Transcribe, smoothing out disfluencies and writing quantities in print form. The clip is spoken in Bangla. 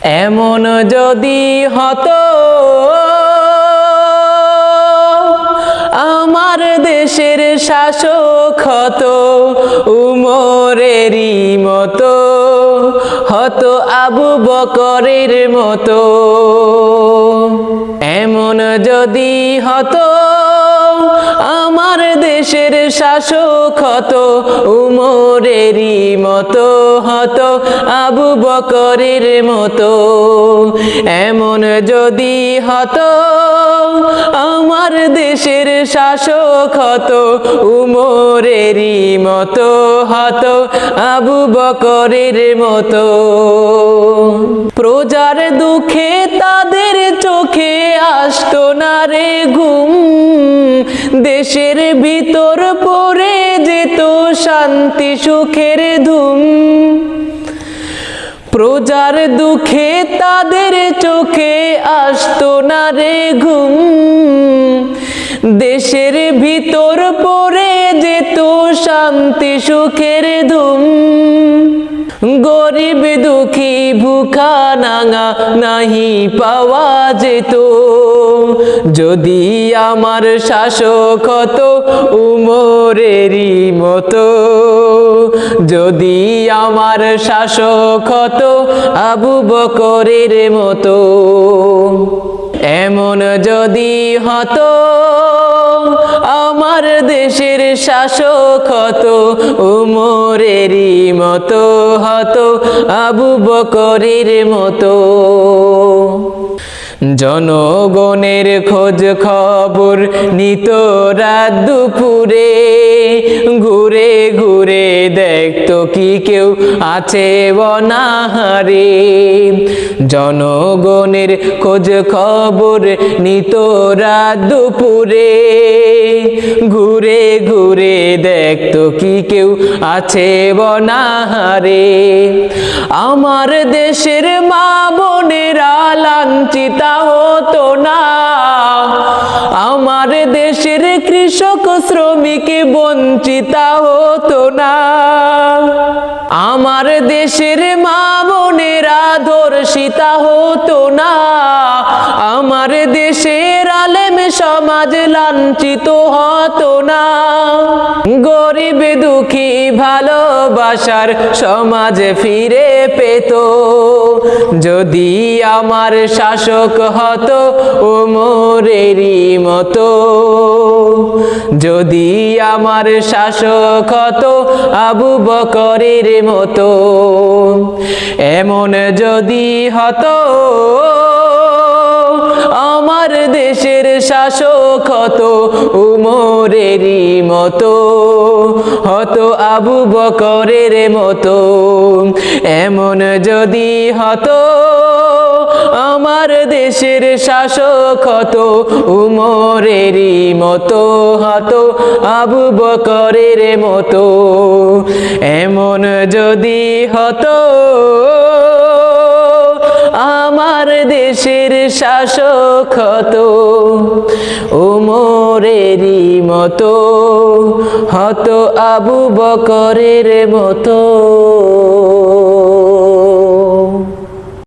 এমন যদি হতো আমার দেশের শাসক হতো উমরেরই মতো, হতো আবু বকরের মতো। এমন যদি হতো আমার দেশের শাসক হতো উমরেরই মতো, হতো আবু বকরের মতো। এমন যদি হতো আমার দেশের শাসক হতো উমরেরই মতো, হতো আবু বকরের মতো। প্রজার দুঃখে তাদের চোখে আসতো না রে ঘুম, দেশের ভিতর পড়ে যেত শান্তি সুখের ধুম। প্রজার দুঃখে তাদের চোখে আসতো না রে ঘুম, দেশের ভিতর পড়ে যেত শান্তি সুখের ধুম। গরিব দুঃখী ভুখা নাঙা নাহি পাওয়া যেত, যদি আমার শাসক হতো উমরেরই মতো, যদি আমার শাসক হতো আবু বকরের মতো। এমন যদি হতো আমার দেশের শাসক হতো উমরেরই মতো, হতো আবু বকরের মতো। জনগণের খোঁজ খবর নিত রাত দুপুরে, ঘুরে ঘুরে দেখতো কি কেউ আছে অনাহারে। জনগণের খোঁজ খবর নিত রাত দুপুরে, ঘুরে ঘুরে দেখতো কি কেউ আছে অনাহারে। আমার দেশের মা বোনেরা লাঞ্ছিত হতো না, আমার দেশের কৃষক শ্রমিক বঞ্চিত হতো না। আমার দেশের মা বোনেরা ধর্ষিত হতো না, আমার দেশের আলেম সমাজ লাঞ্ছিত হতো না। গরিব দুঃখী ভালোবাসার সমাজ ফিরে পেত, যদি আমার শাসক হতো উমরেরই মতো, যদি আমার শাসক হতো আবু বকরের মতো। এমন যদি হতো আমার দেশের শাসক হতো উমরেরই মতো, হতো আবু বকরের মতো। এমন যদি হতো আমার দেশের শাসক হতো উমরেরই মতো, হতো আবু বকরের মতো। এমন যদি হতো আমার দেশের শাসক হতো উমরেরই মতো, হতো আবু বকরের মতো।